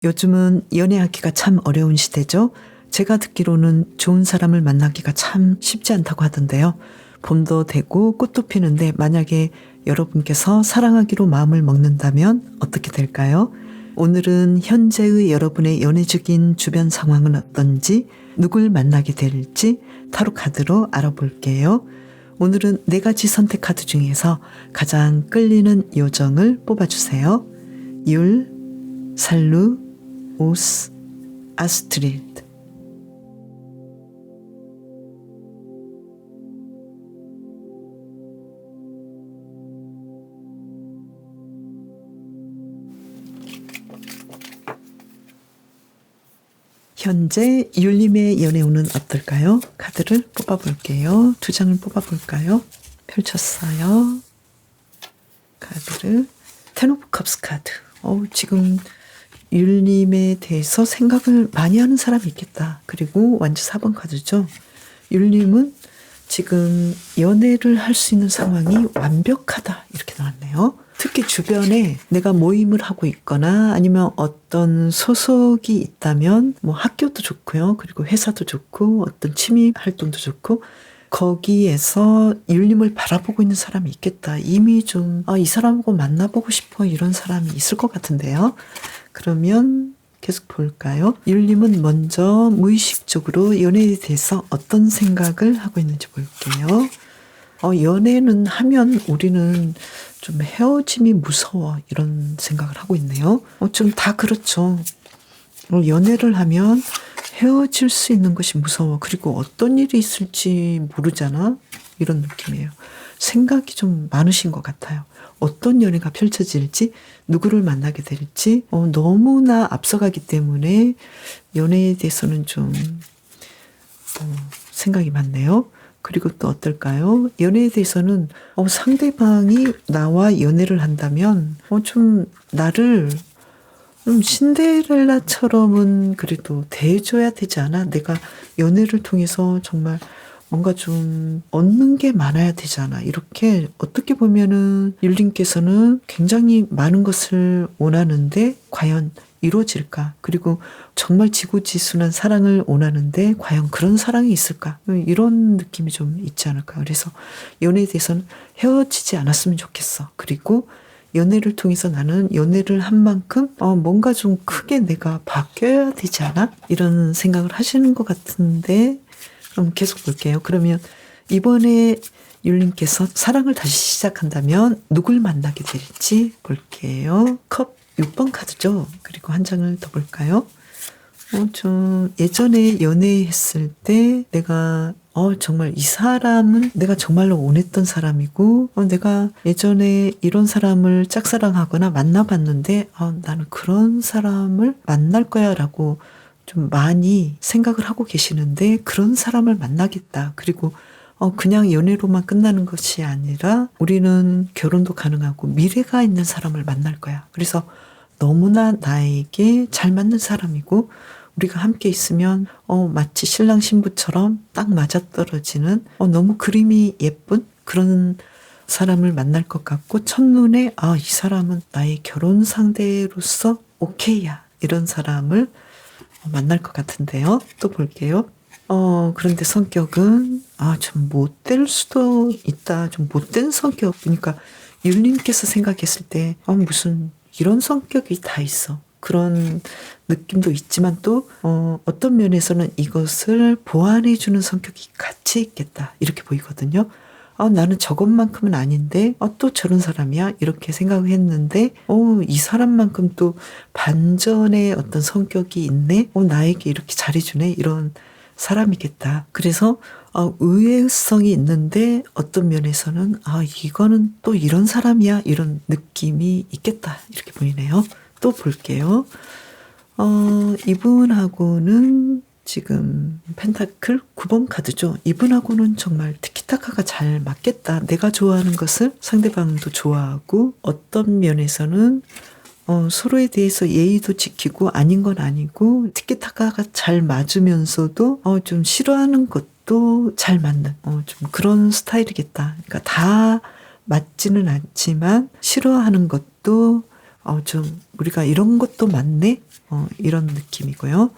요즘은 연애하기가 참 어려운 시대죠. 제가 듣기로는 좋은 사람을 만나기가 참 쉽지 않다고 하던데요. 봄도 되고 꽃도 피는데 만약에 여러분께서 사랑하기로 마음을 먹는다면 어떻게 될까요? 오늘은 현재의 여러분의 연애적인 주변 상황은 어떤지, 누굴 만나게 될지 타로 카드로 알아볼게요. 오늘은 4가지 선택 카드 중에서 가장 끌리는 요정을 뽑아주세요. 율, 살루, 오스, 아스트리드. 현재 율림의 연애운은 어떨까요? 카드를 뽑아볼게요. 2장을 뽑아볼까요? 펼쳤어요. 카드를 텐 오브 컵스 카드. 지금 율림에 대해서 생각을 많이 하는 사람이 있겠다. 그리고 완전 4번 카드죠. 율림은 지금 연애를 할 수 있는 상황이 완벽하다. 이렇게 나왔네요. 특히 주변에 내가 모임을 하고 있거나 아니면 어떤 소속이 있다면 뭐 학교도 좋고요. 그리고 회사도 좋고 어떤 취미 활동도 좋고 거기에서 율림을 바라보고 있는 사람이 있겠다. 이미 좀 이 사람하고 만나보고 싶어 이런 사람이 있을 것 같은데요. 그러면 계속 볼까요? 율림은 먼저 무의식적으로 연애에 대해서 어떤 생각을 하고 있는지 볼게요. 연애는 하면 우리는 좀 헤어짐이 무서워 이런 생각을 하고 있네요. 좀 다 그렇죠. 연애를 하면 헤어질 수 있는 것이 무서워. 그리고 어떤 일이 있을지 모르잖아. 이런 느낌이에요. 생각이 좀 많으신 것 같아요. 어떤 연애가 펼쳐질지, 누구를 만나게 될지 너무나 앞서가기 때문에 연애에 대해서는 좀 생각이 많네요. 그리고 또 어떨까요? 연애에 대해서는 상대방이 나와 연애를 한다면 좀 나를 신데렐라처럼은 그래도 대해줘야 되지 않아? 내가 연애를 통해서 정말 뭔가 좀 얻는 게 많아야 되잖아. 이렇게 어떻게 보면은 율림께서는 굉장히 많은 것을 원하는데 과연 이루어질까? 그리고 정말 지고지순한 사랑을 원하는데 과연 그런 사랑이 있을까? 이런 느낌이 좀 있지 않을까? 그래서 연애에 대해서는 헤어지지 않았으면 좋겠어. 그리고 연애를 통해서 나는 연애를 한 만큼 뭔가 좀 크게 내가 바뀌어야 되지 않아? 이런 생각을 하시는 것 같은데 그럼 계속 볼게요. 그러면 이번에 율림께서 사랑을 다시 시작한다면 누굴 만나게 될지 볼게요. 컵 6번 카드죠. 그리고 한 장을 더 볼까요? 좀 예전에 연애했을 때 내가 정말 이 사람은 내가 정말로 원했던 사람이고 내가 예전에 이런 사람을 짝사랑하거나 만나봤는데 나는 그런 사람을 만날 거야 라고 좀 많이 생각을 하고 계시는데 그런 사람을 만나겠다. 그리고 그냥 연애로만 끝나는 것이 아니라 우리는 결혼도 가능하고 미래가 있는 사람을 만날 거야. 그래서 너무나 나에게 잘 맞는 사람이고 우리가 함께 있으면 마치 신랑 신부처럼 딱 맞아떨어지는 너무 그림이 예쁜 그런 사람을 만날 것 같고 첫눈에 이 사람은 나의 결혼 상대로서 오케이야 이런 사람을 만날 것 같은데요. 또 볼게요. 그런데 성격은 좀 못될 수도 있다. 좀 못된 성격. 그러니까 율림께서 생각했을 때 무슨 이런 성격이 다 있어. 그런 느낌도 있지만 또 어떤 면에서는 이것을 보완해주는 성격이 같이 있겠다. 이렇게 보이거든요. 나는 저것만큼은 아닌데 또 저런 사람이야 이렇게 생각을 했는데 이 사람만큼 또 반전의 어떤 성격이 있네. 나에게 이렇게 잘해주네 이런 사람이겠다. 그래서 의외성이 있는데 어떤 면에서는 이거는 또 이런 사람이야 이런 느낌이 있겠다 이렇게 보이네요. 또 볼게요. 이분하고는 지금 펜타클 9번 카드죠. 이분하고는 정말 티키타카가 잘 맞겠다. 내가 좋아하는 것을 상대방도 좋아하고 어떤 면에서는 서로에 대해서 예의도 지키고 아닌 건 아니고 티키타카가 잘 맞으면서도 좀 싫어하는 것도 잘 맞는 좀 그런 스타일이겠다. 그러니까 다 맞지는 않지만 싫어하는 것도 좀 우리가 이런 것도 맞네? 이런 느낌이고요.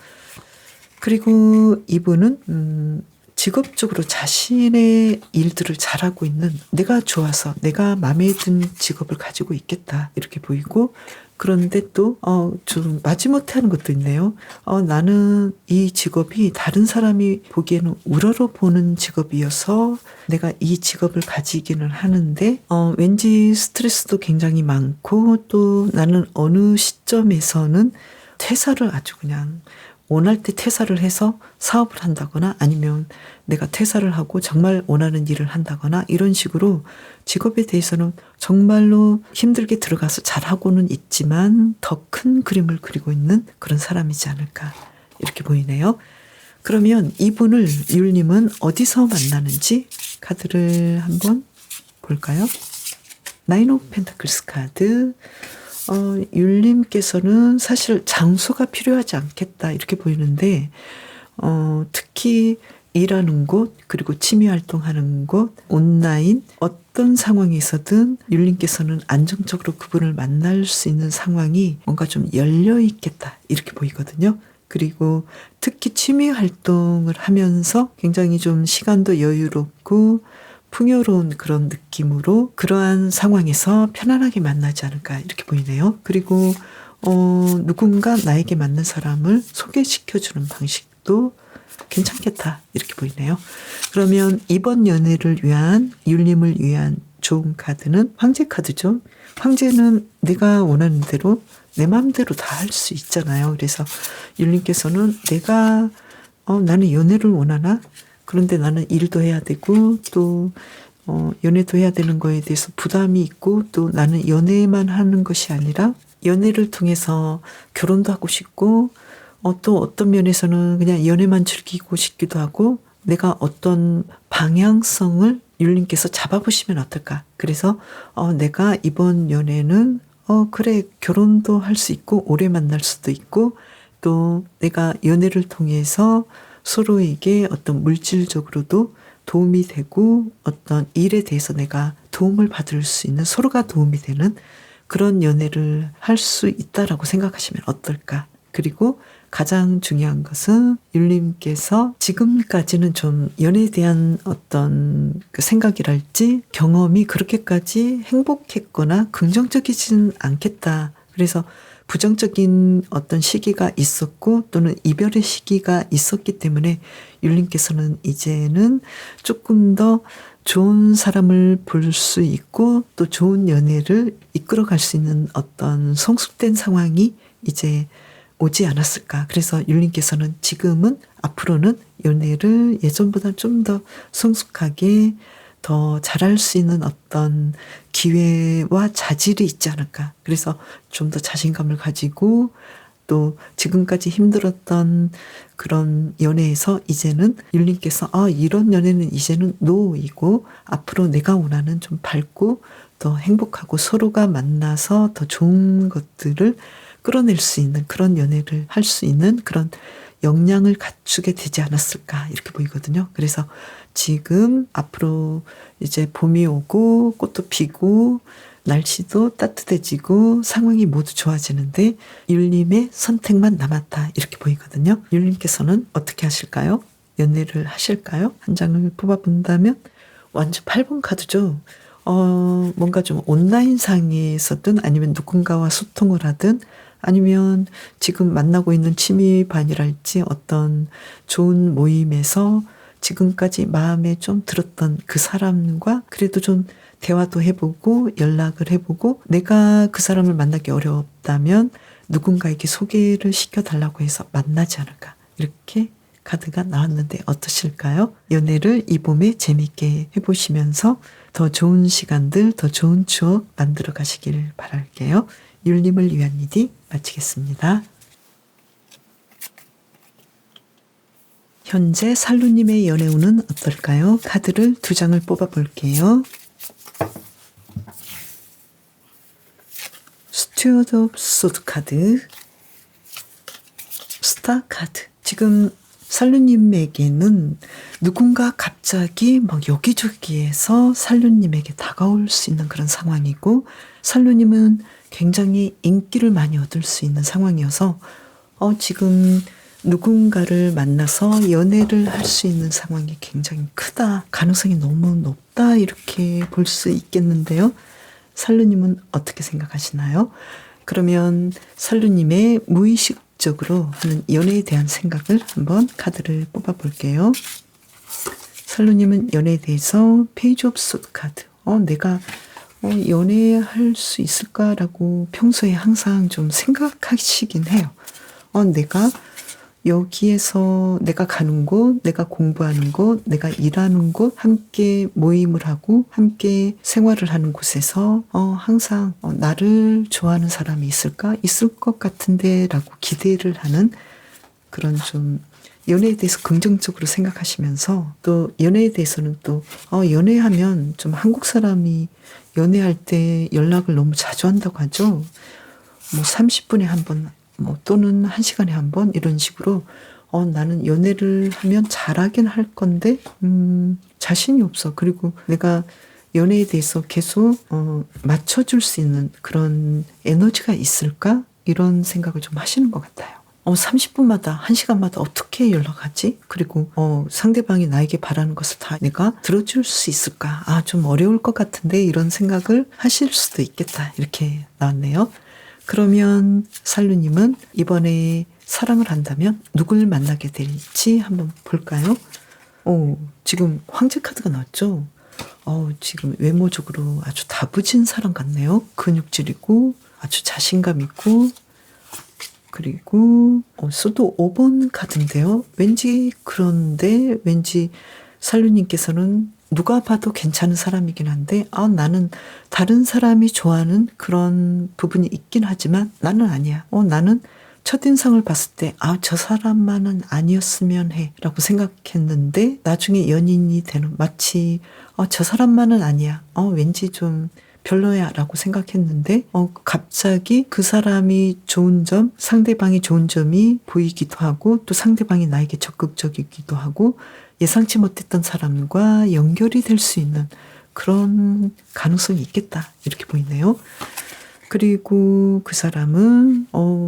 그리고 이분은 직업적으로 자신의 일들을 잘하고 있는, 내가 좋아서 내가 마음에 든 직업을 가지고 있겠다 이렇게 보이고, 그런데 또 좀 마지못해 하는 것도 있네요. 나는 이 직업이 다른 사람이 보기에는 우러러보는 직업이어서 내가 이 직업을 가지기는 하는데 왠지 스트레스도 굉장히 많고, 또 나는 어느 시점에서는 퇴사를 아주 그냥 원할 때 퇴사를 해서 사업을 한다거나, 아니면 내가 퇴사를 하고 정말 원하는 일을 한다거나, 이런 식으로 직업에 대해서는 정말로 힘들게 들어가서 잘하고는 있지만 더 큰 그림을 그리고 있는 그런 사람이지 않을까 이렇게 보이네요. 그러면 이분을 율님은 어디서 만나는지 카드를 한번 볼까요? 나인 오브 펜타클스 카드. 율님께서는 사실 장소가 필요하지 않겠다 이렇게 보이는데, 특히 일하는 곳, 그리고 취미 활동하는 곳, 온라인 어떤 상황에서든 율님께서는 안정적으로 그분을 만날 수 있는 상황이 뭔가 좀 열려 있겠다 이렇게 보이거든요. 그리고 특히 취미 활동을 하면서 굉장히 좀 시간도 여유롭고 풍요로운 그런 느낌으로 그러한 상황에서 편안하게 만나지 않을까 이렇게 보이네요. 그리고 누군가 나에게 맞는 사람을 소개시켜주는 방식도 괜찮겠다 이렇게 보이네요. 그러면 이번 연애를 위한, 율림을 위한 좋은 카드는 황제 카드죠. 황제는 내가 원하는 대로 내 마음대로 다 할 수 있잖아요. 그래서 율림께서는 내가 나는 연애를 원하나? 그런데 나는 일도 해야 되고 또 연애도 해야 되는 거에 대해서 부담이 있고, 또 나는 연애만 하는 것이 아니라 연애를 통해서 결혼도 하고 싶고, 또 어떤 면에서는 그냥 연애만 즐기고 싶기도 하고, 내가 어떤 방향성을 율님께서 잡아보시면 어떨까. 그래서 내가 이번 연애는 그래, 결혼도 할 수 있고 오래 만날 수도 있고, 또 내가 연애를 통해서 서로에게 어떤 물질적으로도 도움이 되고, 어떤 일에 대해서 내가 도움을 받을 수 있는, 서로가 도움이 되는 그런 연애를 할 수 있다라고 생각하시면 어떨까. 그리고 가장 중요한 것은 율님께서 지금까지는 좀 연애에 대한 어떤 그 생각이랄지 경험이 그렇게까지 행복했거나 긍정적이진 않겠다. 그래서 부정적인 어떤 시기가 있었고, 또는 이별의 시기가 있었기 때문에 율님께서는 이제는 조금 더 좋은 사람을 볼 수 있고, 또 좋은 연애를 이끌어갈 수 있는 어떤 성숙된 상황이 이제 오지 않았을까. 그래서 율님께서는 지금은, 앞으로는 연애를 예전보다 좀 더 성숙하게 더 잘할 수 있는 어떤 기회와 자질이 있지 않을까. 그래서 좀 더 자신감을 가지고, 또 지금까지 힘들었던 그런 연애에서 이제는 율님께서 이런 연애는 이제는 노이고, 앞으로 내가 원하는 좀 밝고 더 행복하고 서로가 만나서 더 좋은 것들을 끌어낼 수 있는 그런 연애를 할 수 있는 그런 역량을 갖추게 되지 않았을까 이렇게 보이거든요. 그래서 지금 앞으로 이제 봄이 오고 꽃도 피고 날씨도 따뜻해지고 상황이 모두 좋아지는데 율님의 선택만 남았다 이렇게 보이거든요. 율님께서는 어떻게 하실까요? 연애를 하실까요? 한 장을 뽑아본다면 완전 8번 카드죠. 뭔가 좀 온라인상에서든 아니면 누군가와 소통을 하든, 아니면 지금 만나고 있는 취미반이랄지 어떤 좋은 모임에서 지금까지 마음에 좀 들었던 그 사람과 그래도 좀 대화도 해보고 연락을 해보고, 내가 그 사람을 만나기 어렵다면 누군가에게 소개를 시켜달라고 해서 만나지 않을까 이렇게 카드가 나왔는데 어떠실까요? 연애를 이 봄에 재미있게 해보시면서 더 좋은 시간들, 더 좋은 추억 만들어 가시길 바랄게요. 율님을 위한 리딩 마치겠습니다. 현재 살루님의 연애운은 어떨까요? 카드를 2장을 뽑아 볼게요. 스튜어드 오브 소드 카드, 스타 카드. 지금 살루님에게는 누군가 갑자기 막 여기저기에서 살루님에게 다가올 수 있는 그런 상황이고, 살루님은 굉장히 인기를 많이 얻을 수 있는 상황이어서 지금 누군가를 만나서 연애를 할 수 있는 상황이 굉장히 크다. 가능성이 너무 높다. 이렇게 볼 수 있겠는데요. 살루님은 어떻게 생각하시나요? 그러면 살루님의 무의식적으로 하는 연애에 대한 생각을 한번 카드를 뽑아 볼게요. 살루님은 연애에 대해서 페이지 오브 소드 카드. 내가 연애할 수 있을까라고 평소에 항상 좀 생각하시긴 해요. 내가 여기에서 내가 가는 곳, 내가 공부하는 곳, 내가 일하는 곳, 함께 모임을 하고 함께 생활을 하는 곳에서 항상 나를 좋아하는 사람이 있을까? 있을 것 같은데 라고 기대를 하는 그런 좀 연애에 대해서 긍정적으로 생각하시면서 또 연애에 대해서는 또 연애하면 좀 한국 사람이 연애할 때 연락을 너무 자주 한다고 하죠. 뭐 30분에 한 번, 또는 1시간에 한 번 이런 식으로 나는 연애를 하면 잘하긴 할 건데 자신이 없어. 그리고 내가 연애에 대해서 계속 맞춰줄 수 있는 그런 에너지가 있을까? 이런 생각을 좀 하시는 것 같아요. 30분마다 1시간마다 어떻게 연락하지? 그리고 상대방이 나에게 바라는 것을 다 내가 들어줄 수 있을까? 좀 어려울 것 같은데 이런 생각을 하실 수도 있겠다. 이렇게 나왔네요. 그러면 살루님은 이번에 사랑을 한다면 누굴 만나게 될지 한번 볼까요? 지금 황제 카드가 나왔죠? 지금 외모적으로 아주 다부진 사람 같네요. 근육질이고 아주 자신감 있고 그리고 수도 5번 카드인데요. 그런데 왠지 살루님께서는 누가 봐도 괜찮은 사람이긴 한데 나는 다른 사람이 좋아하는 그런 부분이 있긴 하지만 나는 아니야. 나는 첫인상을 봤을 때 저 사람만은 아니었으면 해 라고 생각했는데 나중에 연인이 되는 마치 저 사람만은 아니야. 왠지 좀 별로야 라고 생각했는데 갑자기 그 사람이 좋은 점, 상대방이 좋은 점이 보이기도 하고 또 상대방이 나에게 적극적이기도 하고 예상치 못했던 사람과 연결이 될 수 있는 그런 가능성이 있겠다 이렇게 보이네요. 그리고 그 사람은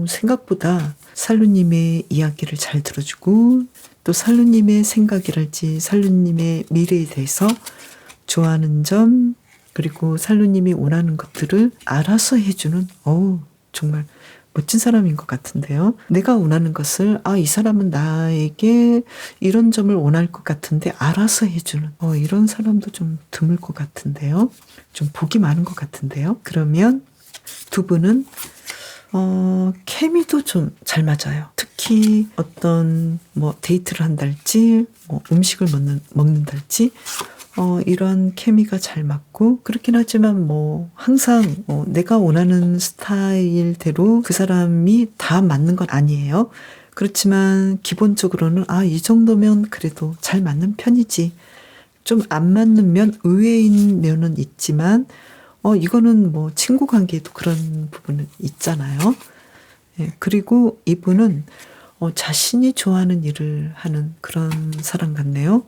생각보다 살루님의 이야기를 잘 들어주고 또 살루님의 생각이랄지 살루님의 미래에 대해서 좋아하는 점 그리고 살루님이 원하는 것들을 알아서 해주는 정말 멋진 사람인 것 같은데요. 내가 원하는 것을 이 사람은 나에게 이런 점을 원할 것 같은데 알아서 해주는 이런 사람도 좀 드물 것 같은데요. 좀 복이 많은 것 같은데요. 그러면 두 분은 케미도 좀 잘 맞아요. 특히 어떤 데이트를 한달지 음식을 먹는달지 이런 케미가 잘 맞고 그렇긴 하지만 항상 내가 원하는 스타일대로 그 사람이 다 맞는 건 아니에요. 그렇지만 기본적으로는 이 정도면 그래도 잘 맞는 편이지. 좀 안 맞는 면, 의외인 면은 있지만 이거는 친구 관계에도 그런 부분은 있잖아요. 그리고 이분은 자신이 좋아하는 일을 하는 그런 사람 같네요.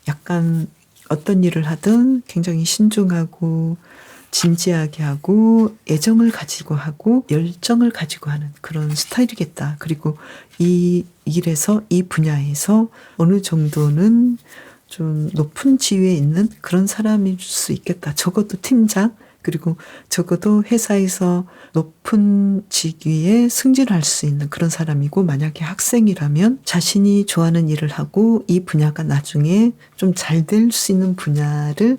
약간 어떤 일을 하든 굉장히 신중하고 진지하게 하고 애정을 가지고 하고 열정을 가지고 하는 그런 스타일이겠다. 그리고 이 일에서 이 분야에서 어느 정도는 좀 높은 지위에 있는 그런 사람일 수 있겠다. 적어도 팀장 그리고 적어도 회사에서 높은 직위에 승진할 수 있는 그런 사람이고 만약에 학생이라면 자신이 좋아하는 일을 하고 이 분야가 나중에 좀 잘 될 수 있는 분야를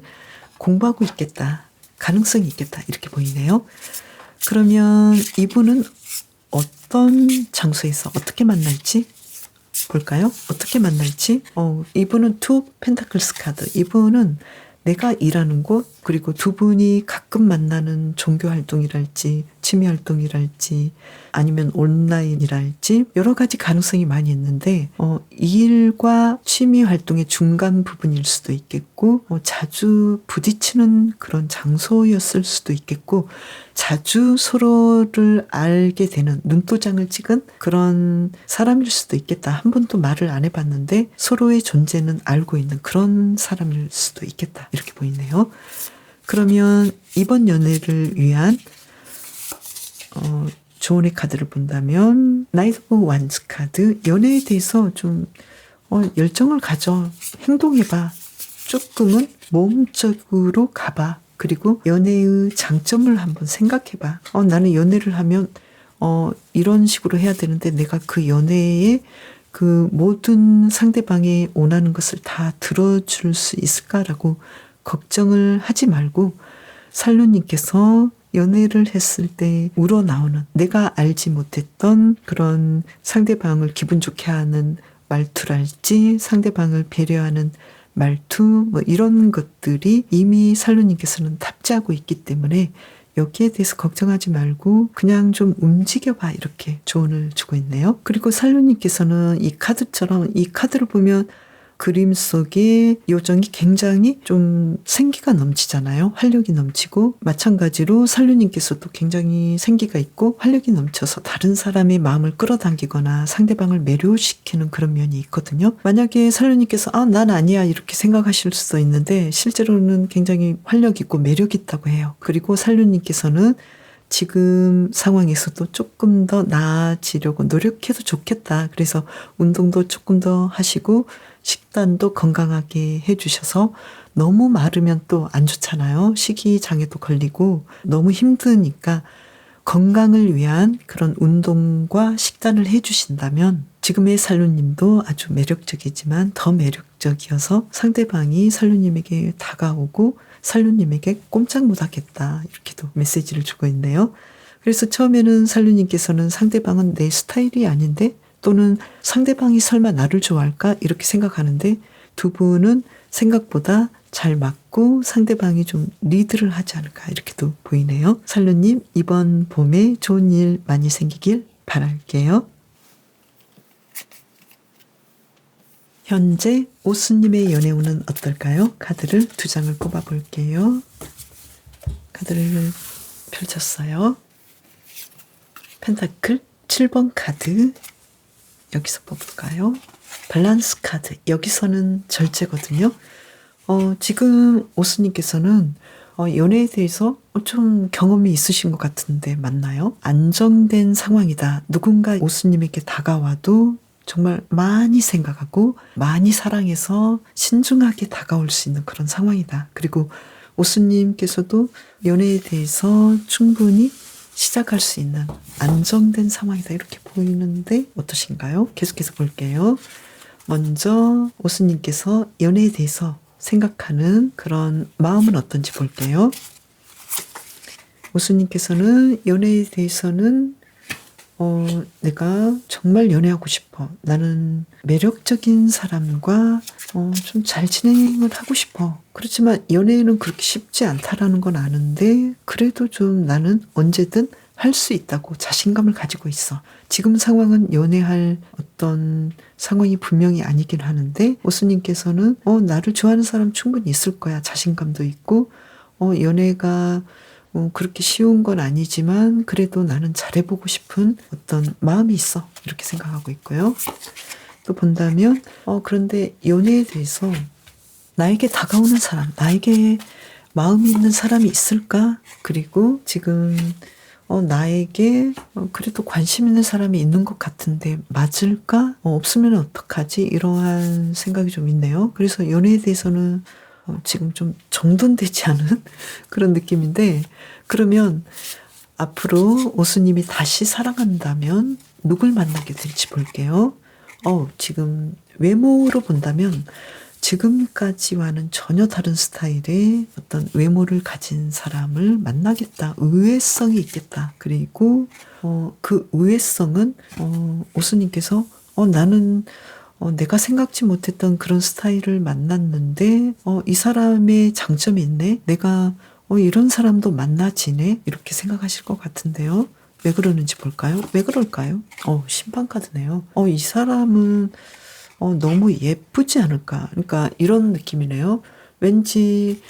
공부하고 있겠다. 가능성이 있겠다. 이렇게 보이네요. 그러면 이분은 어떤 장소에서 어떻게 만날지 볼까요? 어떻게 만날지? 이분은 투 펜타클스 카드. 이분은 내가 일하는 곳 그리고 두 분이 가끔 만나는 종교 활동이랄지 취미 활동이랄지 아니면 온라인이랄지 여러 가지 가능성이 많이 있는데 일과 취미 활동의 중간 부분일 수도 있겠고 자주 부딪히는 그런 장소였을 수도 있겠고 자주 서로를 알게 되는 눈도장을 찍은 그런 사람일 수도 있겠다. 한 번도 말을 안 해봤는데 서로의 존재는 알고 있는 그런 사람일 수도 있겠다. 이렇게 보이네요. 그러면 이번 연애를 위한 조언의 카드를 본다면 나이트 오브 완즈 카드, 연애에 대해서 좀 열정을 가져. 행동해봐. 조금은 모험적으로 가봐. 그리고 연애의 장점을 한번 생각해봐. 나는 연애를 하면 이런 식으로 해야 되는데 내가 그 연애에 그 모든 상대방이 원하는 것을 다 들어줄 수 있을까라고 걱정을 하지 말고, 살루님께서 연애를 했을 때 우러나오는 내가 알지 못했던 그런 상대방을 기분 좋게 하는 말투랄지, 상대방을 배려하는 말투, 뭐 이런 것들이 이미 살루님께서는 탑재하고 있기 때문에 여기에 대해서 걱정하지 말고 그냥 좀 움직여봐, 이렇게 조언을 주고 있네요. 그리고 살루님께서는 이 카드처럼, 이 카드를 보면 그림 속에 요정이 굉장히 좀 생기가 넘치잖아요. 활력이 넘치고, 마찬가지로 살루님께서도 굉장히 생기가 있고 활력이 넘쳐서 다른 사람의 마음을 끌어당기거나 상대방을 매료시키는 그런 면이 있거든요. 만약에 살루님께서 난 아니야 이렇게 생각하실 수도 있는데 실제로는 굉장히 활력 있고 매력 있다고 해요. 그리고 살루님께서는 지금 상황에서도 조금 더 나아지려고 노력해도 좋겠다. 그래서 운동도 조금 더 하시고 식단도 건강하게 해주셔서, 너무 마르면 또 안 좋잖아요. 식이장애도 걸리고 너무 힘드니까 건강을 위한 그런 운동과 식단을 해주신다면 지금의 살루님도 아주 매력적이지만 더 매력적이어서 상대방이 살루님에게 다가오고 살루님에게 꼼짝 못하겠다, 이렇게도 메시지를 주고 있네요. 그래서 처음에는 살루님께서는 상대방은 내 스타일이 아닌데, 또는 상대방이 설마 나를 좋아할까 이렇게 생각하는데, 두 분은 생각보다 잘 맞고 상대방이 좀 리드를 하지 않을까 이렇게도 보이네요. 살루님, 이번 봄에 좋은 일 많이 생기길 바랄게요. 현재 오수님의 연애운은 어떨까요? 카드를 2장을 뽑아 볼게요. 카드를 펼쳤어요. 펜타클 7번 카드, 여기서 뽑을까요? 밸런스 카드, 여기서는 절제거든요. 지금 오수님께서는 연애에 대해서 좀 경험이 있으신 것 같은데 맞나요? 안정된 상황이다. 누군가 오수님에게 다가와도 정말 많이 생각하고 많이 사랑해서 신중하게 다가올 수 있는 그런 상황이다. 그리고 오수님께서도 연애에 대해서 충분히 시작할 수 있는 안정된 상황이다, 이렇게 보이는데 어떠신가요? 계속해서 볼게요. 먼저 오수님께서 연애에 대해서 생각하는 그런 마음은 어떤지 볼게요. 오수님께서는 연애에 대해서는 내가 정말 연애하고 싶어. 나는 매력적인 사람과 좀 잘 진행을 하고 싶어. 그렇지만 연애는 그렇게 쉽지 않다라는 건 아는데 그래도 좀 나는 언제든 할 수 있다고 자신감을 가지고 있어. 지금 상황은 연애할 어떤 상황이 분명히 아니긴 하는데 오수님께서는 나를 좋아하는 사람 충분히 있을 거야. 자신감도 있고 연애가 그렇게 쉬운 건 아니지만 그래도 나는 잘해보고 싶은 어떤 마음이 있어, 이렇게 생각하고 있고요. 또 본다면 그런데 연애에 대해서 나에게 다가오는 사람, 나에게 마음이 있는 사람이 있을까? 그리고 지금 나에게 그래도 관심 있는 사람이 있는 것 같은데 맞을까? 없으면 어떡하지? 이러한 생각이 좀 있네요. 그래서 연애에 대해서는 지금 좀 정돈되지 않은 그런 느낌인데, 그러면 앞으로 오수님이 다시 사랑한다면 누굴 만나게 될지 볼게요. 지금 외모로 본다면 지금까지와는 전혀 다른 스타일의 어떤 외모를 가진 사람을 만나겠다. 의외성이 있겠다. 그리고 그 의외성은 오수님께서 나는 내가 생각지 못했던 그런 스타일을 만났는데 이 사람의 장점이 있네. 내가 이런 사람도 만나지네. 이렇게 생각하실 것 같은데요. 왜 그러는지 볼까요? 왜 그럴까요? 심판 카드네요. 이 사람은 너무 예쁘지 않을까. 그러니까 이런 느낌이네요. 왠지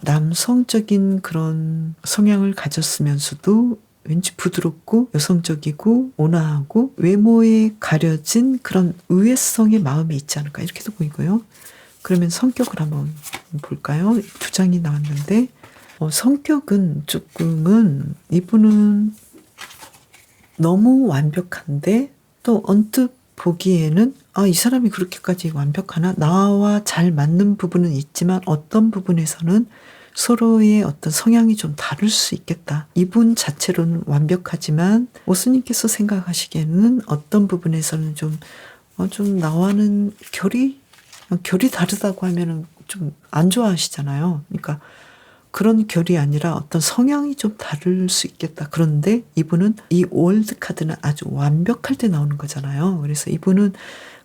남성적인 그런 성향을 가졌으면서도 왠지 부드럽고 여성적이고 온화하고 외모에 가려진 그런 의외성의 마음이 있지 않을까, 이렇게도 보이고요. 그러면 성격을 한번 볼까요? 2장이 나왔는데 성격은 조금은 이분은 너무 완벽한데 또 언뜻 보기에는 이 사람이 그렇게까지 완벽하나? 나와 잘 맞는 부분은 있지만 어떤 부분에서는 서로의 어떤 성향이 좀 다를 수 있겠다. 이분 자체로는 완벽하지만 오스님께서 생각하시기에는 어떤 부분에서는 좀 나와는 결이 다르다고 하면은 좀 안 좋아하시잖아요. 그러니까 그런 결이 아니라 어떤 성향이 좀 다를 수 있겠다. 그런데 이분은 이 월드 카드는 아주 완벽할 때 나오는 거잖아요. 그래서 이분은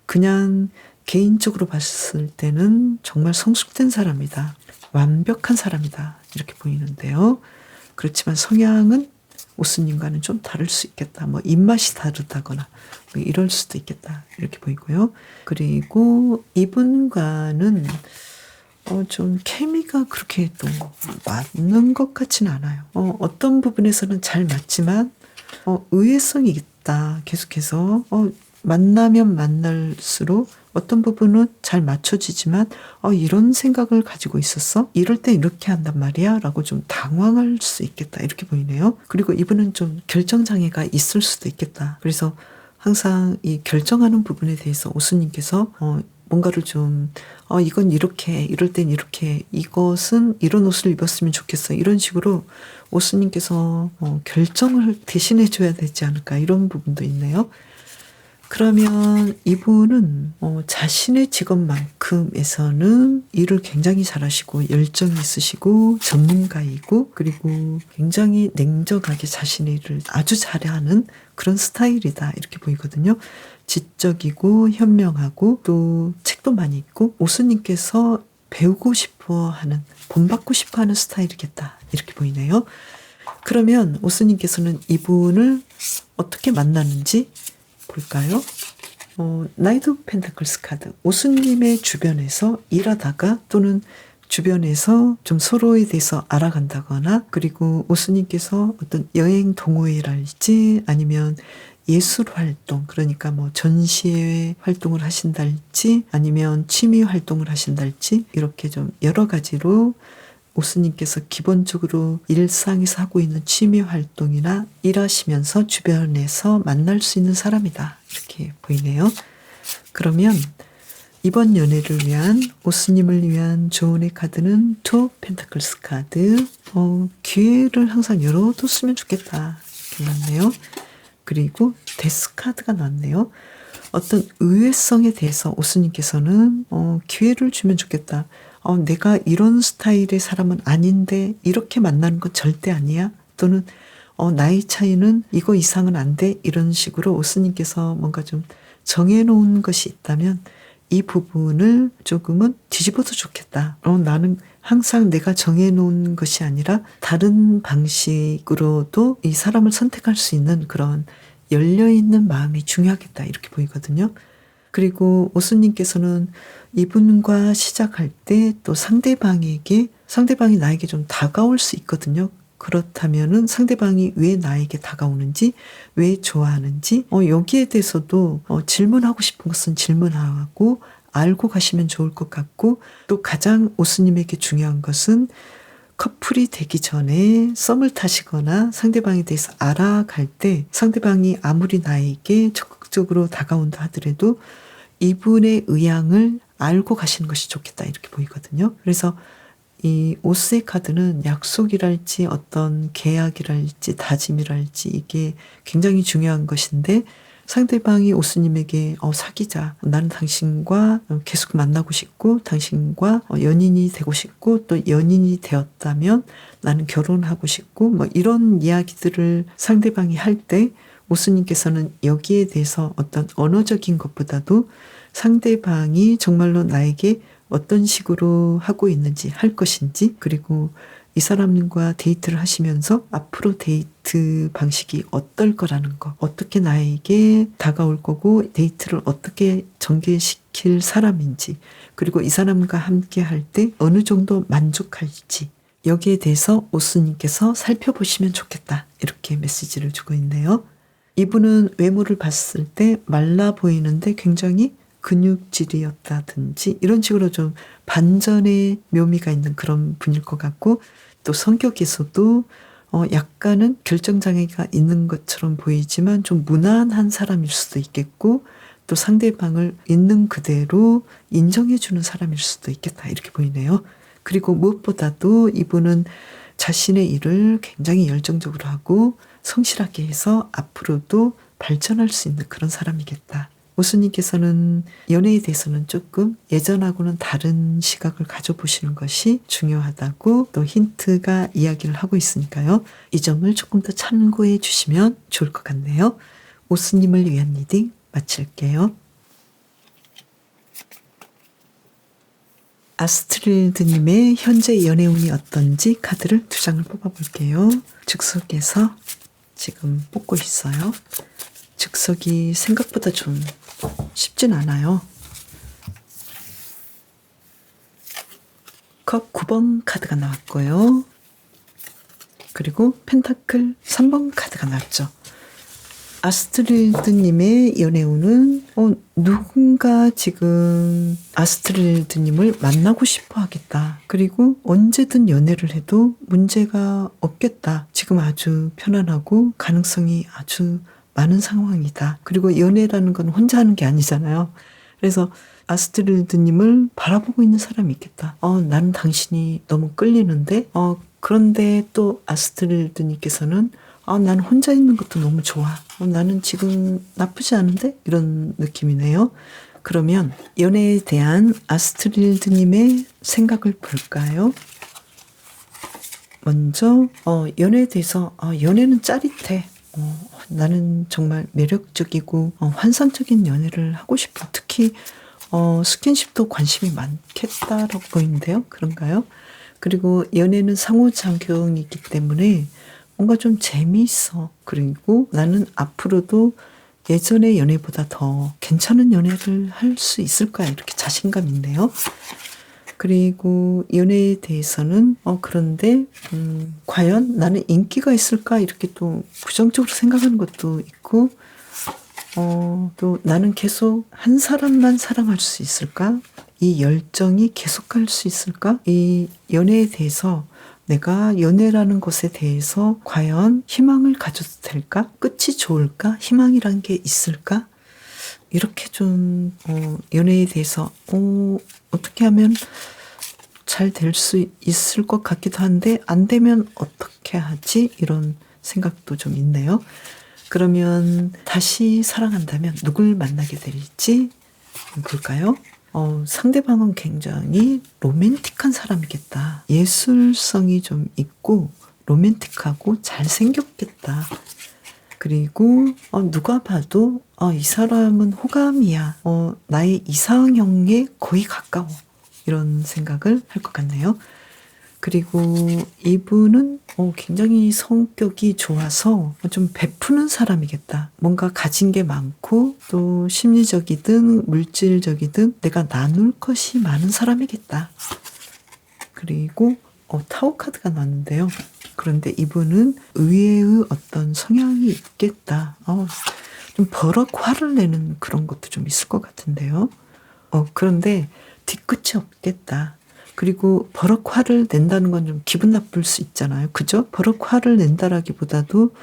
그냥 개인적으로 봤을 때는 정말 성숙된 사람이다. 완벽한 사람이다. 이렇게 보이는데요. 그렇지만 성향은 오스님과는 좀 다를 수 있겠다. 뭐 입맛이 다르다거나 뭐 이럴 수도 있겠다. 이렇게 보이고요. 그리고 이분과는 좀 케미가 그렇게 또 맞는 것 같지는 않아요. 어떤 부분에서는 잘 맞지만 의외성이 있다. 계속해서 만나면 만날수록 어떤 부분은 잘 맞춰지지만 이런 생각을 가지고 있었어? 이럴 때 이렇게 한단 말이야? 라고 좀 당황할 수 있겠다. 이렇게 보이네요. 그리고 이분은 좀 결정장애가 있을 수도 있겠다. 그래서 항상 이 결정하는 부분에 대해서 오스님께서 뭔가를 좀 이건 이렇게 이럴 땐 이렇게 이것은 이런 옷을 입었으면 좋겠어 이런 식으로 오스님께서 결정을 대신해 줘야 되지 않을까 이런 부분도 있네요. 그러면 이분은 자신의 직업만큼에서는 일을 굉장히 잘하시고 열정이 있으시고 전문가이고 그리고 굉장히 냉정하게 자신의 일을 아주 잘하는 그런 스타일이다 이렇게 보이거든요. 지적이고 현명하고 또 책도 많이 읽고 오스님께서 배우고 싶어하는 본받고 싶어하는 스타일이겠다 이렇게 보이네요. 그러면 오스님께서는 이분을 어떻게 만나는지 볼까요? 나이트 오브 펜타클스 카드. 오스님의 주변에서 일하다가 또는 주변에서 좀 서로에 대해서 알아간다거나 그리고 오스님께서 어떤 여행 동호회랄지 아니면 예술 활동 그러니까 뭐 전시회 활동을 하신달지 아니면 취미 활동을 하신달지 이렇게 좀 여러 가지로 오스님께서 기본적으로 일상에서 하고 있는 취미 활동이나 일하시면서 주변에서 만날 수 있는 사람이다. 이렇게 보이네요. 그러면 이번 연애를 위한 오스님을 위한 조언의 카드는 투 펜타클스 카드. 기회를 항상 열어뒀으면 좋겠다. 이렇게 나왔네요. 그리고 데스 카드가 나왔네요. 어떤 의외성에 대해서 오스님께서는 기회를 주면 좋겠다. 내가 이런 스타일의 사람은 아닌데 이렇게 만나는 건 절대 아니야. 또는 나이 차이는 이거 이상은 안 돼. 이런 식으로 오스님께서 뭔가 좀 정해놓은 것이 있다면 이 부분을 조금은 뒤집어도 좋겠다. 나는 항상 내가 정해놓은 것이 아니라 다른 방식으로도 이 사람을 선택할 수 있는 그런 열려있는 마음이 중요하겠다. 이렇게 보이거든요. 그리고 오스님께서는 이분과 시작할 때 또 상대방이 나에게 좀 다가올 수 있거든요. 그렇다면은 상대방이 왜 나에게 다가오는지, 왜 좋아하는지, 여기에 대해서도 질문하고 싶은 것은 질문하고 알고 가시면 좋을 것 같고 또 가장 오스님에게 중요한 것은 커플이 되기 전에 썸을 타시거나 상대방에 대해서 알아갈 때 상대방이 아무리 나에게 적극적으로 다가온다 하더라도 이분의 의향을 알고 가시는 것이 좋겠다 이렇게 보이거든요. 그래서 이 오스의 카드는 약속이랄지 어떤 계약이랄지 다짐이랄지 이게 굉장히 중요한 것인데 상대방이 오스님에게 사귀자. 나는 당신과 계속 만나고 싶고 당신과 연인이 되고 싶고 또 연인이 되었다면 나는 결혼하고 싶고 뭐 이런 이야기들을 상대방이 할 때 오스님께서는 여기에 대해서 어떤 언어적인 것보다도 상대방이 정말로 나에게 어떤 식으로 하고 있는지 할 것인지 그리고 이 사람과 데이트를 하시면서 앞으로 데이트 방식이 어떨 거라는 거 어떻게 나에게 다가올 거고 데이트를 어떻게 전개시킬 사람인지 그리고 이 사람과 함께 할 때 어느 정도 만족할지 여기에 대해서 오스님께서 살펴보시면 좋겠다 이렇게 메시지를 주고 있네요. 이분은 외모를 봤을 때 말라 보이는데 굉장히 근육질이었다든지 이런 식으로 좀 반전의 묘미가 있는 그런 분일 것 같고 또 성격에서도 약간은 결정장애가 있는 것처럼 보이지만 좀 무난한 사람일 수도 있겠고 또 상대방을 있는 그대로 인정해주는 사람일 수도 있겠다 이렇게 보이네요. 그리고 무엇보다도 이분은 자신의 일을 굉장히 열정적으로 하고 성실하게 해서 앞으로도 발전할 수 있는 그런 사람이겠다. 오수님께서는 연애에 대해서는 조금 예전하고는 다른 시각을 가져보시는 것이 중요하다고 또 힌트가 이야기를 하고 있으니까요. 이 점을 조금 더 참고해 주시면 좋을 것 같네요. 오수님을 위한 리딩 마칠게요. 아스트리드님의 현재 연애운이 어떤지 카드를 2장을 뽑아볼게요. 즉석에서 지금 뽑고 있어요. 즉석이 생각보다 좀 쉽진 않아요. 컵 9번 카드가 나왔고요. 그리고 펜타클 3번 카드가 나왔죠. 아스트리드님의 연애운은 누군가 지금 아스트리드님을 만나고 싶어 하겠다. 그리고 언제든 연애를 해도 문제가 없겠다. 지금 아주 편안하고 가능성이 아주 많은 상황이다. 그리고 연애라는 건 혼자 하는 게 아니잖아요. 그래서 아스트리드님을 바라보고 있는 사람이 있겠다. 나는 당신이 너무 끌리는데 그런데 또 아스트리드님께서는 나는 혼자 있는 것도 너무 좋아. 나는 지금 나쁘지 않은데? 이런 느낌이네요. 그러면 연애에 대한 아스트리드님의 생각을 볼까요? 먼저 연애에 대해서 연애는 짜릿해. 나는 정말 매력적이고 환상적인 연애를 하고 싶어. 특히 스킨십도 관심이 많겠다라고 보이는데요. 그런가요? 그리고 연애는 상호작용이기 때문에 뭔가 좀 재미있어. 그리고 나는 앞으로도 예전의 연애보다 더 괜찮은 연애를 할 수 있을 거야. 이렇게 자신감 있네요. 그리고 연애에 대해서는 그런데 과연 나는 인기가 있을까? 이렇게 또 부정적으로 생각하는 것도 있고 또 나는 계속 한 사람만 사랑할 수 있을까? 이 열정이 계속 갈 수 있을까? 이 연애에 대해서 내가 연애라는 것에 대해서 과연 희망을 가져도 될까? 끝이 좋을까? 희망이란 게 있을까? 이렇게 좀 연애에 대해서 어떻게 하면 잘 될 수 있을 것 같기도 한데 안 되면 어떻게 하지? 이런 생각도 좀 있네요. 그러면 다시 사랑한다면 누굴 만나게 될지 볼까요? 상대방은 굉장히 로맨틱한 사람이겠다. 예술성이 좀 있고 로맨틱하고 잘생겼겠다. 그리고 누가 봐도 이 사람은 호감이야. 나의 이상형에 거의 가까워. 이런 생각을 할 것 같네요. 그리고 이분은 굉장히 성격이 좋아서 좀 베푸는 사람이겠다. 뭔가 가진 게 많고 또 심리적이든 물질적이든 내가 나눌 것이 많은 사람이겠다. 그리고 타워 카드가 나왔는데요. 그런데 이분은 의외의 어떤 성향이 있겠다. 좀 버럭 화를 내는 그런 것도 좀 있을 것 같은데요. 그런데 뒤끝이 없겠다. 그리고 버럭 화를 낸다는 건 좀 기분 나쁠 수 있잖아요. 그죠? 버럭 화를 낸다라기보다도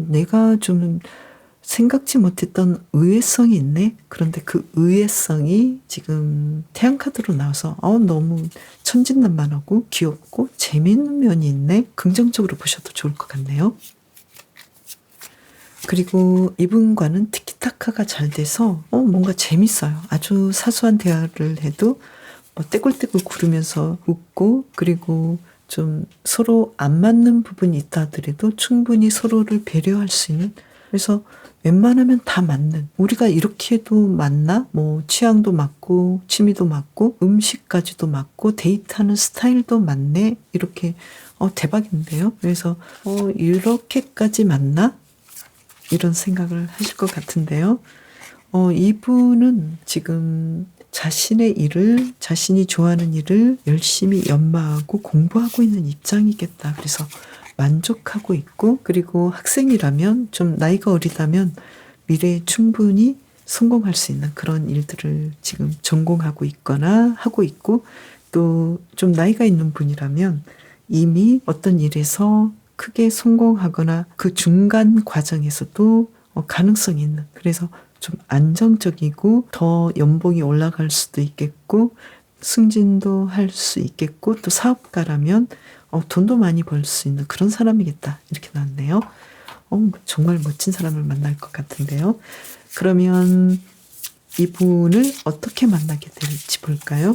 내가 좀 생각지 못했던 의외성이 있네. 그런데 그 의외성이 지금 태양카드로 나와서 너무 천진난만하고 귀엽고 재미있는 면이 있네. 긍정적으로 보셔도 좋을 것 같네요. 그리고 이분과는 티키타카가 잘 돼서 뭔가 재밌어요. 아주 사소한 대화를 해도 떼굴떼굴 구르면서 웃고 그리고 좀 서로 안 맞는 부분이 있다 하더라도 충분히 서로를 배려할 수 있는 그래서 웬만하면 다 맞는 우리가 이렇게 해도 맞나? 취향도 맞고 취미도 맞고 음식까지도 맞고 데이트하는 스타일도 맞네? 이렇게 대박인데요. 그래서 이렇게까지 맞나? 이런 생각을 하실 것 같은데요. 이분은 지금 자신의 일을 자신이 좋아하는 일을 열심히 연마하고 공부하고 있는 입장이겠다. 그래서 만족하고 있고 그리고 학생이라면 좀 나이가 어리다면 미래에 충분히 성공할 수 있는 그런 일들을 지금 전공하고 있거나 하고 있고 또 좀 나이가 있는 분이라면 이미 어떤 일에서 크게 성공하거나 그 중간 과정에서도 가능성이 있는, 그래서 좀 안정적이고 더 연봉이 올라갈 수도 있겠고 승진도 할 수 있겠고 또 사업가라면 돈도 많이 벌 수 있는 그런 사람이겠다 이렇게 나왔네요. 정말 멋진 사람을 만날 것 같은데요. 그러면 이분을 어떻게 만나게 될지 볼까요?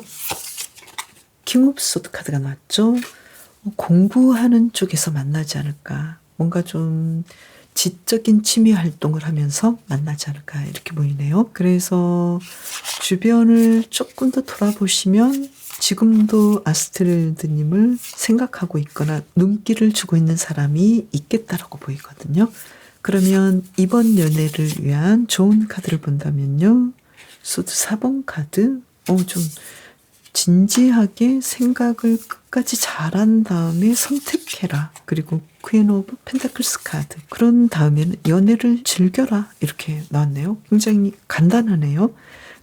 킹 오브 소드 카드가 나왔죠. 공부하는 쪽에서 만나지 않을까. 뭔가 좀 지적인 취미 활동을 하면서 만나지 않을까 이렇게 보이네요. 그래서 주변을 조금 더 돌아보시면 지금도 아스트레드님을 생각하고 있거나 눈길을 주고 있는 사람이 있겠다라고 보이거든요. 그러면 이번 연애를 위한 좋은 카드를 본다면요. 소드 4번 카드. 좀 진지하게 생각을 끝까지 잘한 다음에 선택해라. 그리고 퀸 오브 펜타클스 카드. 그런 다음에는 연애를 즐겨라. 이렇게 나왔네요. 굉장히 간단하네요.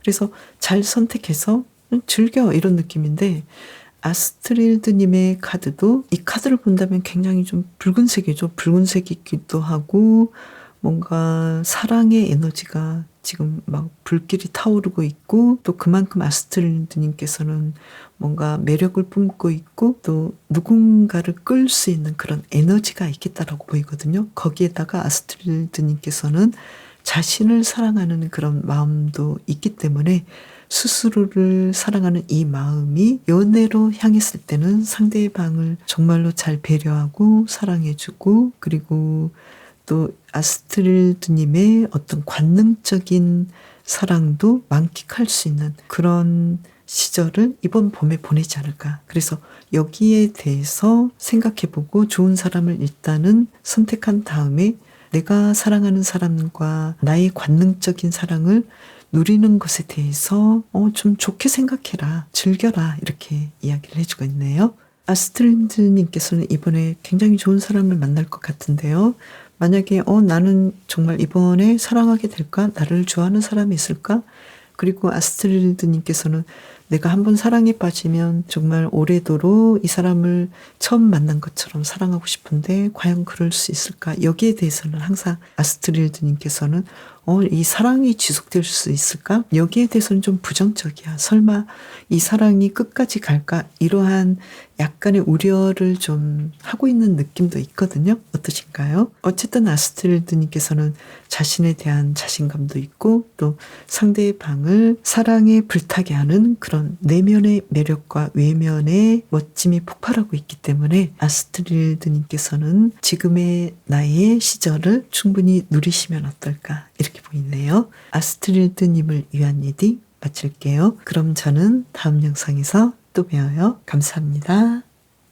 그래서 잘 선택해서 즐겨 이런 느낌인데 아스트릴드님의 카드도 이 카드를 본다면 굉장히 좀 붉은색이죠. 붉은색이기도 하고 뭔가 사랑의 에너지가 지금 막 불길이 타오르고 있고 또 그만큼 아스트릴드님께서는 뭔가 매력을 뿜고 있고 또 누군가를 끌 수 있는 그런 에너지가 있겠다라고 보이거든요. 거기에다가 아스트릴드님께서는 자신을 사랑하는 그런 마음도 있기 때문에 스스로를 사랑하는 이 마음이 연애로 향했을 때는 상대방을 정말로 잘 배려하고 사랑해주고 그리고 또 아스트릴드님의 어떤 관능적인 사랑도 만끽할 수 있는 그런 시절을 이번 봄에 보내지 않을까. 그래서 여기에 대해서 생각해보고 좋은 사람을 일단은 선택한 다음에 내가 사랑하는 사람과 나의 관능적인 사랑을 누리는 것에 대해서 좀 좋게 생각해라, 즐겨라 이렇게 이야기를 해주고 있네요. 아스트리드님께서는 이번에 굉장히 좋은 사람을 만날 것 같은데요. 만약에 나는 정말 이번에 사랑하게 될까? 나를 좋아하는 사람이 있을까? 그리고 아스트리드님께서는 내가 한번 사랑에 빠지면 정말 오래도록 이 사람을 처음 만난 것처럼 사랑하고 싶은데 과연 그럴 수 있을까? 여기에 대해서는 항상 아스트리드님께서는 이 사랑이 지속될 수 있을까? 여기에 대해서는 좀 부정적이야. 설마 이 사랑이 끝까지 갈까? 이러한 약간의 우려를 좀 하고 있는 느낌도 있거든요. 어떠신가요? 어쨌든 아스트리드님께서는 자신에 대한 자신감도 있고 또 상대방을 사랑에 불타게 하는 그런 내면의 매력과 외면의 멋짐이 폭발하고 있기 때문에 아스트리드님께서는 지금의 나의 시절을 충분히 누리시면 어떨까 이렇게 보이네요. 아스트리드님을 위한 리딩 마칠게요. 그럼 저는 다음 영상에서 또 봬요. 감사합니다.